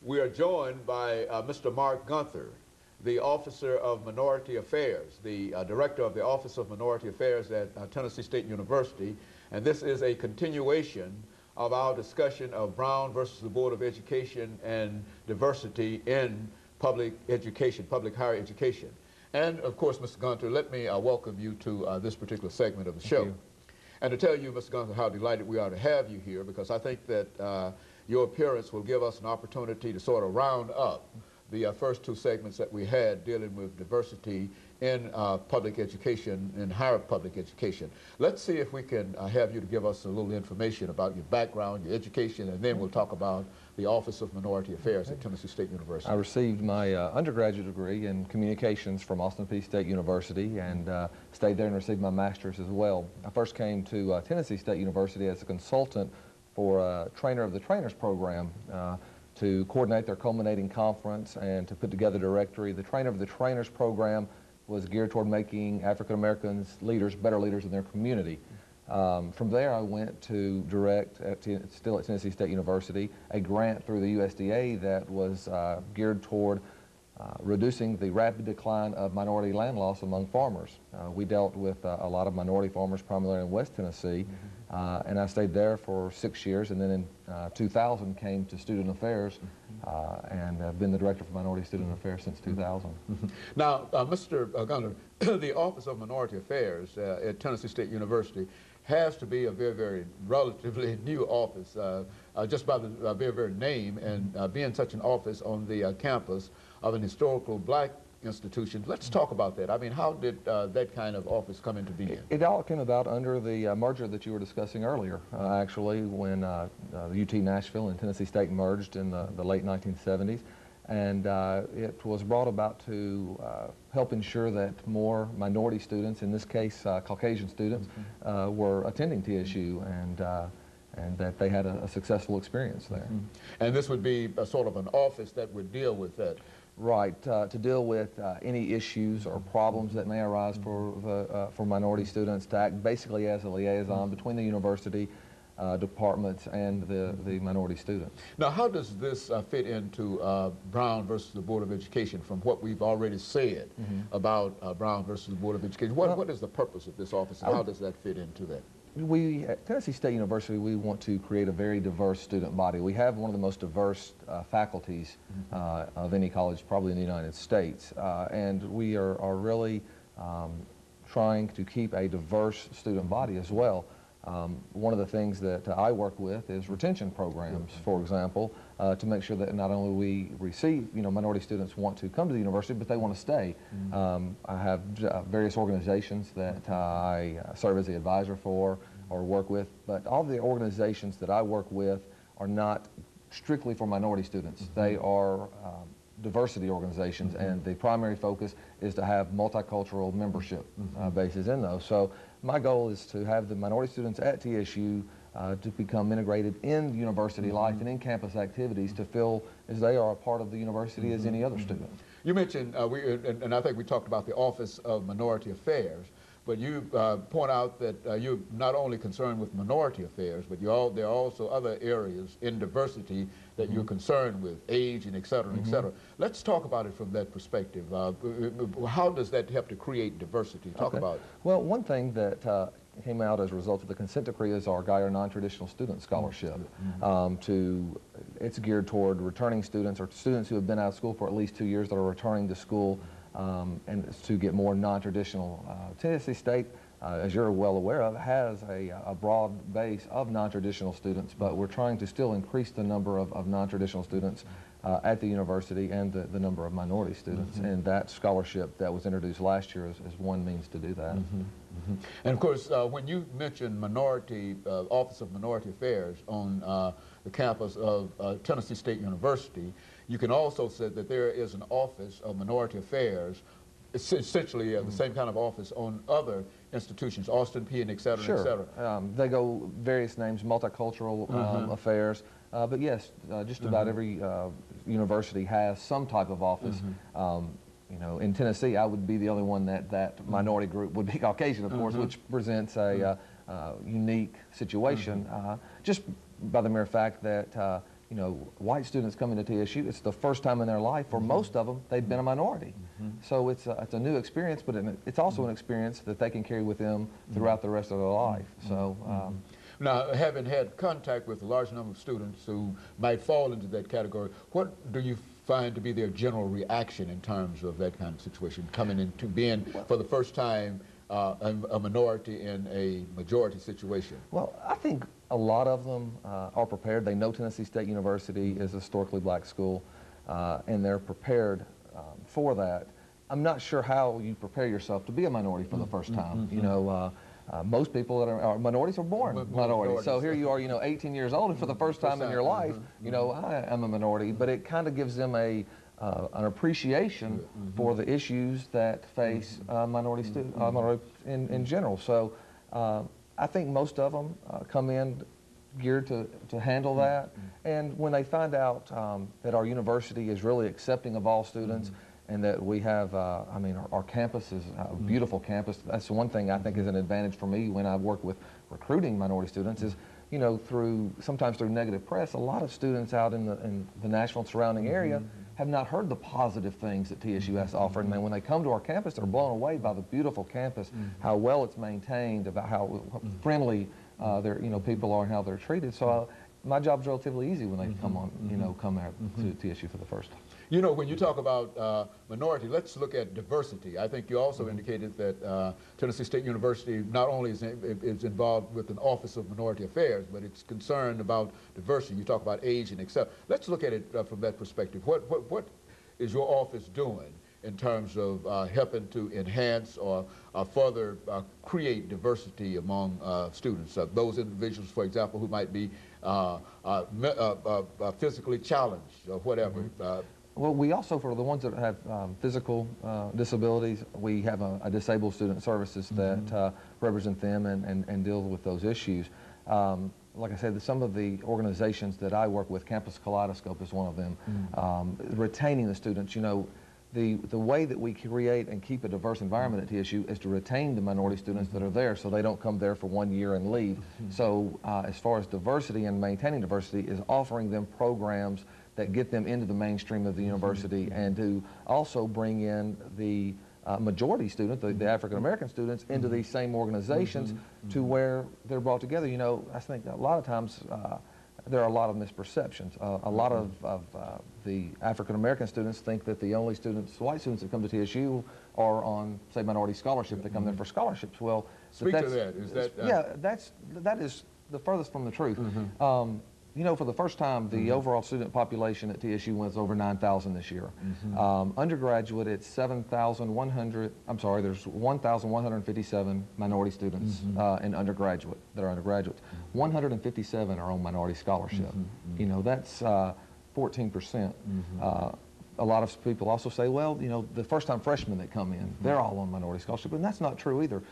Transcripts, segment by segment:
We are joined by Mr. Mark Gunther, the Officer of Minority Affairs, the Director of the Office of Minority Affairs at Tennessee State University. And this is a continuation of our discussion of Brown versus the Board of Education and diversity in public education, public higher education. And of course, Mr. Gunther, let me welcome you to this particular segment of the show. And to tell you, Mr. Gunther, how delighted we are to have you here, because I think that your appearance will give us an opportunity to sort of round up the first two segments that we had dealing with diversity in public education, in higher public education. Let's see if we can have you to give us a little information about your background, your education, and then we'll talk about the Office of Minority Affairs at Tennessee State University. I received my undergraduate degree in communications from Austin Peay State University and stayed there and received my master's as well. I first came to Tennessee State University as a consultant for Trainer of the Trainers program to coordinate their culminating conference and to put together a directory. The Trainer of the Trainers program was geared toward making African Americans leaders, better leaders in their community. From there I went to direct, still at Tennessee State University, a grant through the USDA that was geared toward reducing the rapid decline of minority land loss among farmers. We dealt with a lot of minority farmers, primarily in West Tennessee, and I stayed there for 6 years, and then in 2000 came to Student Affairs, and have been the Director for Minority Student Affairs since 2000. Now, Mr. Gunther, the Office of Minority Affairs at Tennessee State University has to be a very, very relatively new office, just by the very name, and being such an office on the campus of an historical black institution. Let's talk about that. I mean, how did that kind of office come into being? It all came about under the merger that you were discussing earlier, actually, when the UT Nashville and Tennessee State merged in the late 1970s. And it was brought about to help ensure that more minority students, in this case Caucasian students, were attending TSU, and that they had a successful experience there. And this would be a sort of an office that would deal with that? Right, to deal with any issues or problems that may arise for minority students, to act basically as a liaison between the university departments and the minority students. Now, how does this fit into Brown versus the Board of Education, from what we've already said about Brown versus the Board of Education? What is the purpose of this office, and how does that fit into that? We, at Tennessee State University, we want to create a very diverse student body. We have one of the most diverse faculties of any college probably in the United States, and we are really trying to keep a diverse student body as well. One of the things that I work with is retention programs, for example, to make sure that not only we receive, minority students want to come to the university, but they want to stay. I have various organizations that I serve as the advisor for or work with, but all the organizations that I work with are not strictly for minority students. They are diversity organizations, and the primary focus is to have multicultural membership bases in those. So my goal is to have the minority students at TSU to become integrated in university life and in campus activities, to feel as they are a part of the university as any other student. You mentioned, and I think we talked about the Office of Minority Affairs, but you point out that you're not only concerned with minority affairs, but there are also other areas in diversity that you're concerned with, age and et cetera, et cetera. Let's talk about it from that perspective. How does that help to create diversity? Talk about it. Well, one thing that came out as a result of the consent decree is our Geyer Non-Traditional Student Scholarship. It's geared toward returning students, or students who have been out of school for at least 2 years that are returning to school, and to get more non-traditional. Tennessee State, as you're well aware of, has a broad base of non-traditional students, but we're trying to still increase the number of non-traditional students at the university and the number of minority students. And that scholarship that was introduced last year is one means to do that. And of course, when you mention Office of Minority Affairs on the campus of Tennessee State University, you can also say that there is an Office of Minority Affairs, essentially the same kind of office on other institutions, Austin Peay and et cetera, et cetera. They go various names, multicultural affairs, but yes, just about every university has some type of office. In Tennessee, I would be the only one that minority group would be Caucasian, of course, which presents a unique situation, just by the mere fact that you know, white students coming to TSU, it's the first time in their life. For most of them, they've been a minority. So it's a new experience, but it's also an experience that they can carry with them throughout the rest of their life. So. Now, having had contact with a large number of students who might fall into that category, what do you find to be their general reaction in terms of that kind of situation, coming into being, for the first time, a minority in a majority situation? Well, I think a lot of them are prepared. They know Tennessee State University is a historically black school, and they're prepared for that. I'm not sure how you prepare yourself to be a minority for the first time. You know, most people that are minorities are born minorities. So here you are, you know, 18 years old, and for the first time in your life, you know, I am a minority. But it kind of gives them an appreciation for the issues that face minority students in general. So I think most of them come in geared to handle that. And when they find out that our university is really accepting of all students, and that we have, I mean, our campus is a beautiful campus. That's one thing I think is an advantage for me when I work with recruiting minority students is, you know, sometimes through negative press, a lot of students out in the Nashville and surrounding area have not heard the positive things that TSU has to offer. And then when they come to our campus, they're blown away by the beautiful campus, how well it's maintained, about how friendly you know, people are and how they're treated. So my job's relatively easy when they come on, you know, come out to TSU for the first time. You know, when you talk about minority, let's look at diversity. I think you also indicated that Tennessee State University not only is involved with an Office of Minority Affairs, but it's concerned about diversity. You talk about age and etc. Let's look at it from that perspective. What is your office doing in terms of helping to enhance or further create diversity among students? Those individuals, for example, who might be physically challenged or whatever. Well, we also, for the ones that have physical disabilities, we have a disabled student services that represent them and deal with those issues. Like I said, some of the organizations that I work with, Campus Kaleidoscope is one of them, retaining the students. You know, the way that we create and keep a diverse environment at TSU is to retain the minority students that are there so they don't come there for 1 year and leave. So as far as diversity and maintaining diversity is offering them programs that get them into the mainstream of the university and to also bring in the majority students, the African-American students, into these same organizations to where they're brought together. You know, I think a lot of times there are a lot of misperceptions. A lot of the African-American students think that the only white students that come to TSU are on, say, minority scholarship. They come there for scholarships. Well, speak to that. Is that yeah, that is the furthest from the truth. You know, for the first time, the overall student population at TSU was over 9,000 this year. Undergraduate, it's 7,100, I'm sorry, there's 1,157 minority students in undergraduate, that are undergraduates. 157 are on minority scholarship. You know, that's 14%. A lot of people also say, well, you know, the first-time freshmen that come in, they're all on minority scholarship, and that's not true either.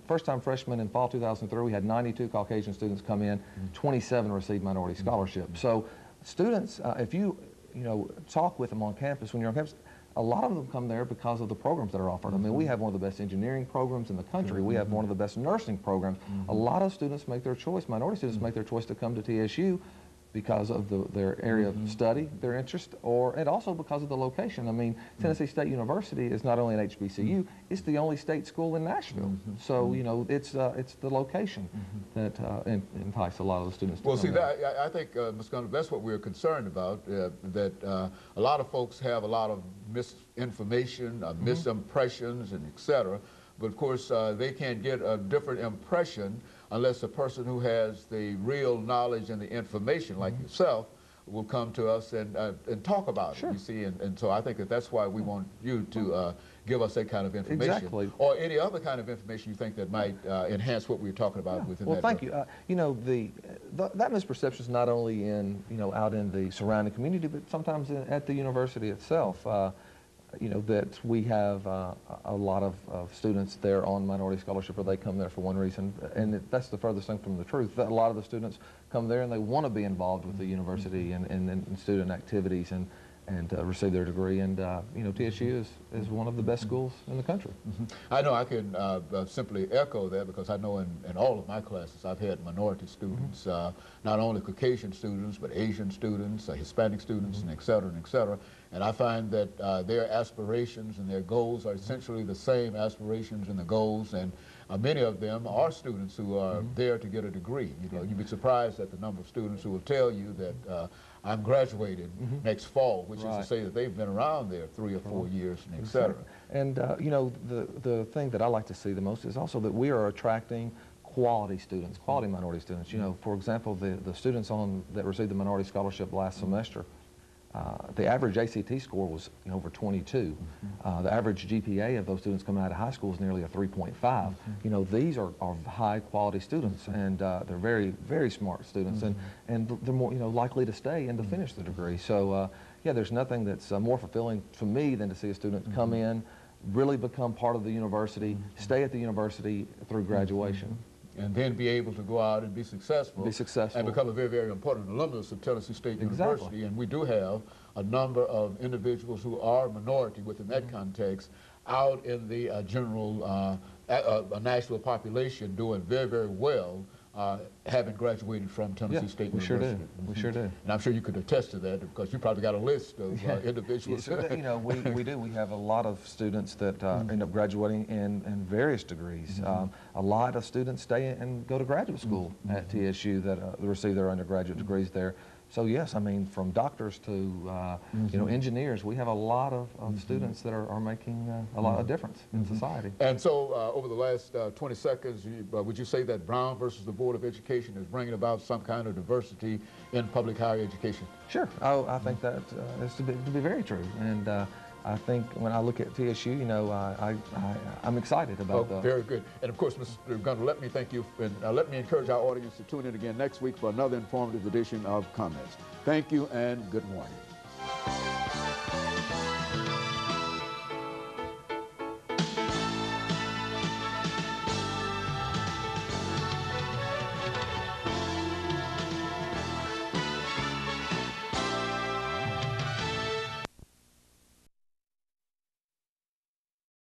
First-time freshmen in fall 2003, we had 92 Caucasian students come in, 27 received minority scholarship. So students, if you know, talk with them on campus, when you're on campus, a lot of them come there because of the programs that are offered. I mean, we have one of the best engineering programs in the country. We have one of the best nursing programs. A lot of students make their choice, minority students make their choice to come to TSU because of their area of study, their interest, and also because of the location. I mean, Tennessee State University is not only an HBCU, it's the only state school in Nashville. So, you know, it's the location that entices a lot of the students to come there. I think, Ms. Gunter, that's what we're concerned about, that a lot of folks have a lot of misinformation, misimpressions, and et cetera. But of course, they can't get a different impression unless a person who has the real knowledge and the information, like yourself, will come to us and talk about it, you see. And so I think that's why we want you to give us that kind of information. Exactly. Or any other kind of information you think that might enhance what we were talking about within that. Well, thank you. You know, that misperception is not only in, you know, out in the surrounding community, but sometimes at the university itself. You know, that we have a lot of students there on minority scholarship, or they come there for one reason, and that's the furthest thing from the truth. That a lot of the students come there and they want to be involved with the university and student activities, and and receive their degree. And you know, TSU is one of the best schools in the country. I know I can simply echo that, because I know in all of my classes I've had minority students, not only Caucasian students, but Asian students, Hispanic students, and et cetera, and et cetera. And I find that their aspirations and their goals are essentially the same aspirations and the goals, and many of them are students who are there to get a degree. You know, you'd be surprised at the number of students who will tell you that I'm graduating next fall, which is to say that they've been around there 3 or 4 years, and et cetera. And you know, the thing that I like to see the most is also that we are attracting quality students, quality minority students. You know, for example, the students that received the minority scholarship last semester, the average ACT score was over 22. The average GPA of those students coming out of high school is nearly a 3.5. You know, these are high quality students, and they're very, very smart students, and they're more, likely to stay and to finish the degree. So yeah, there's nothing that's more fulfilling to me than to see a student come in, really become part of the university, stay at the university through graduation. And then be able to go out and be successful. And become a very, very important alumnus of Tennessee State University. And we do have a number of individuals who are minority within that context out in the general national population doing very, very well, having graduated from Tennessee State University. We sure do. And I'm sure you could attest to that, because you probably got a list of individuals. Yes, you know, we do. We have a lot of students that end up graduating in various degrees. A lot of students stay and go to graduate school at TSU that receive their undergraduate degrees there. So yes, I mean, from doctors to engineers, we have a lot of students that are making a lot of difference in society. And so over the last 20 seconds, would you say that Brown versus the Board of Education is bringing about some kind of diversity in public higher education? Sure, I think that is to be very true. And I think when I look at TSU, I'm excited about that. Very good. And of course, Mr. Gunter, let me thank you, and let me encourage our audience to tune in again next week for another informative edition of Comments. Thank you, and good morning.